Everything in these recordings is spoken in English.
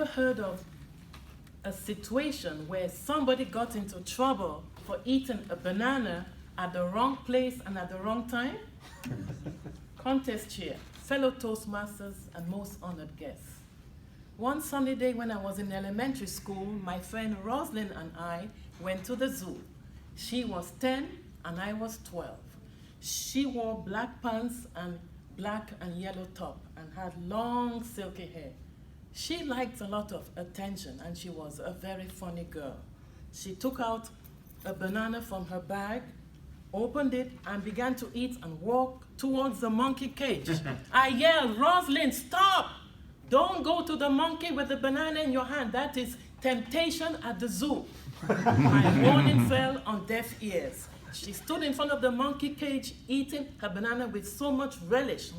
ever heard of a situation where somebody got into trouble for eating a banana at the wrong place and at the wrong time? Contest chair, fellow Toastmasters, and most honored guests. One sunny day when I was in elementary school, my friend Rosalind and I went to the zoo. She was 10 and I was 12. She wore black pants and black and yellow top and had long silky hair. She liked a lot of attention and she was a very funny girl. She took out a banana from her bag, opened it, and began to eat and walk towards the monkey cage. I yelled, "Rosalind, stop! Don't go to the monkey with the banana in your hand. That is temptation at the zoo." My warning fell on deaf ears. She stood in front of the monkey cage eating her banana with so much relish.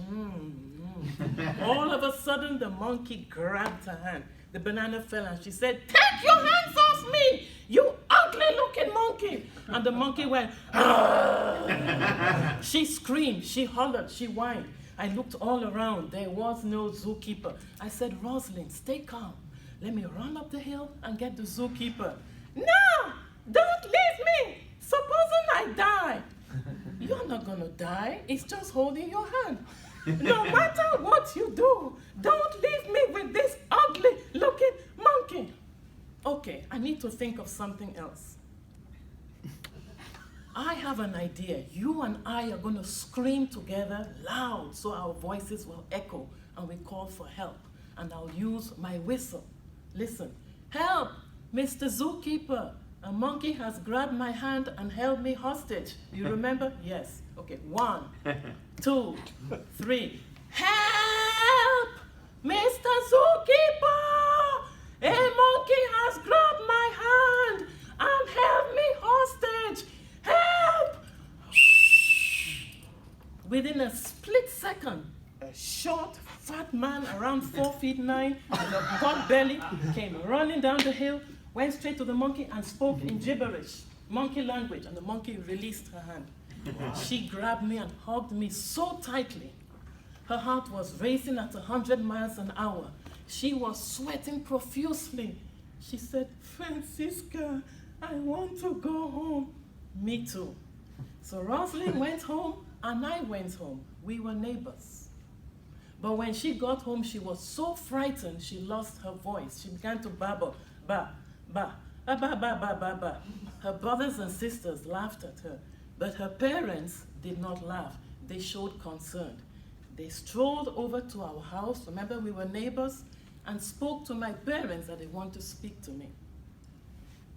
All of a sudden, the monkey grabbed her hand. The banana fell and she said, "Take your hands off me, you ugly-looking monkey!" And the monkey went, "Argh!" She screamed, she hollered, she whined. I looked all around. There was no zookeeper. I said, "Rosalind, stay calm. Let me run up the hill and get the zookeeper." "No, don't leave me. Supposing I die." "You're not gonna die. It's just holding your hand. No matter what you do, don't leave me with this ugly-looking monkey." Okay, I need to think of something else. I have an idea. You and I are going to scream together loud so our voices will echo and we call for help. And I'll use my whistle. Listen. "Help, Mr. Zookeeper. A monkey has grabbed my hand and held me hostage." You remember? Yes. Okay, 1, 2, 3. "Help, Mr. Zookeeper. A monkey has grabbed my hand and held me hostage. Help!" Within a split second, a short, fat man around 4 feet 9 with a pot belly came running down the hill, went straight to the monkey and spoke in gibberish, monkey language, and the monkey released her hand. She grabbed me and hugged me so tightly. Her heart was racing at 100 miles an hour. She was sweating profusely. She said, "Francisca, I want to go home." Me too. So Rosalind went home and I went home. We were neighbors. But when she got home, she was so frightened she lost her voice. She began to babble, "Ba, ba, ba, ba, ba, ba, ba, ba." Her brothers and sisters laughed at her, but her parents did not laugh. They showed concern. They strolled over to our house, remember we were neighbors, and spoke to my parents that they want to speak to me.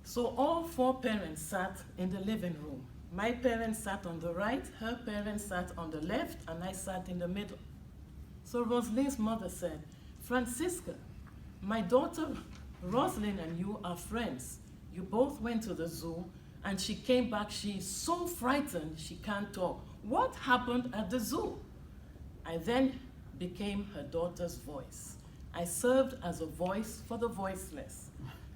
So all 4 parents sat in the living room. My parents sat on the right, her parents sat on the left, and I sat in the middle. So Rosalind's mother said, "Francisca, my daughter Rosalind and you are friends. You both went to the zoo, and she came back. She's so frightened she can't talk. What happened at the zoo?" I then became her daughter's voice. I served as a voice for the voiceless.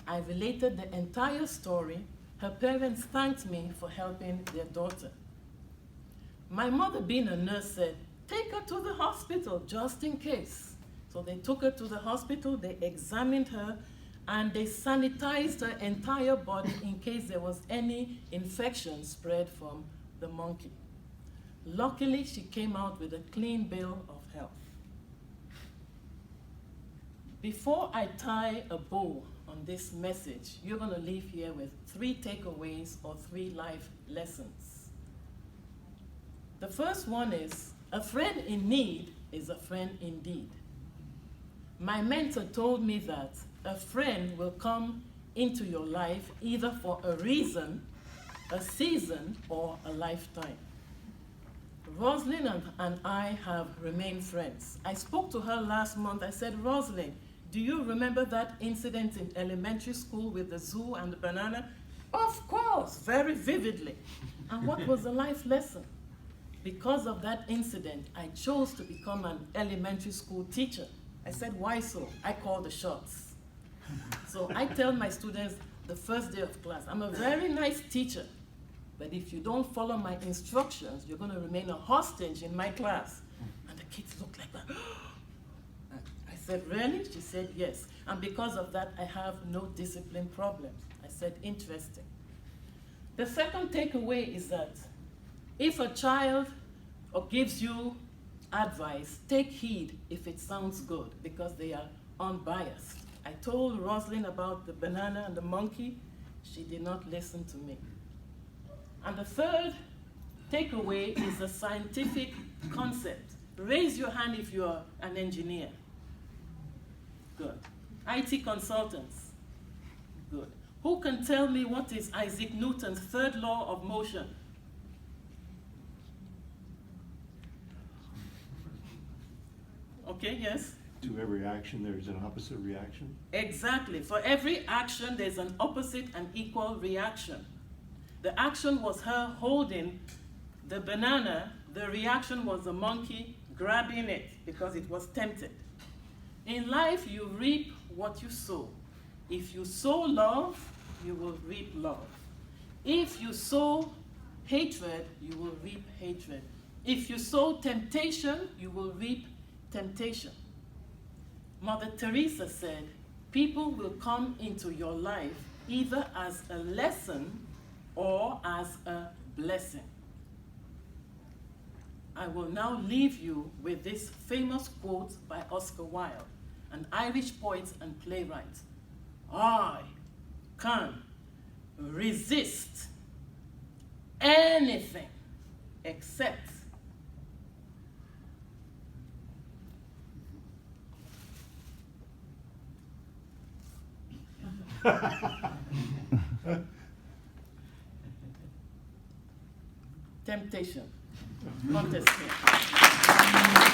I related the entire story. Her parents thanked me for helping their daughter. My mother, being a nurse, said, "Take her to the hospital just in case." So they took her to the hospital, they examined her, and they sanitized her entire body in case there was any infection spread from the monkey. Luckily, she came out with a clean bill of health. Before I tie a bow on this message, you're going to leave here with 3 takeaways or 3 life lessons. The first one is, a friend in need is a friend indeed. My mentor told me that a friend will come into your life either for a reason, a season, or a lifetime. Rosalind and I have remained friends. I spoke to her last month. I said, "Rosalind, do you remember that incident in elementary school with the zoo and the banana?" "Of course, very vividly." "And what was the life lesson?" "Because of that incident, I chose to become an elementary school teacher." I said, "Why so?" "I call the shots." So I tell my students the first day of class, "I'm a very nice teacher, but if you don't follow my instructions, you're going to remain a hostage in my class." And the kids look like that. I said, really? She said, yes. And because of that, I have no discipline problems. I said, interesting. The second takeaway is that if a child gives you advice, take heed if it sounds good, because they are unbiased. I told Roslyn about the banana and the monkey. She did not listen to me. And the third takeaway is a scientific concept. Raise your hand if you're an engineer. Good. IT consultants. Good. Who can tell me what is Isaac Newton's third law of motion? Okay, yes? To every action, there's an opposite reaction? Exactly. For every action, there's an opposite and equal reaction. The action was her holding the banana. The reaction was the monkey grabbing it because it was tempted. In life, you reap what you sow. If you sow love, you will reap love. If you sow hatred, you will reap hatred. If you sow temptation, you will reap temptation. Mother Teresa said, people will come into your life either as a lesson or as a blessing. I will now leave you with this famous quote by Oscar Wilde, an Irish poet and playwright. I can resist anything except temptation. Contest here.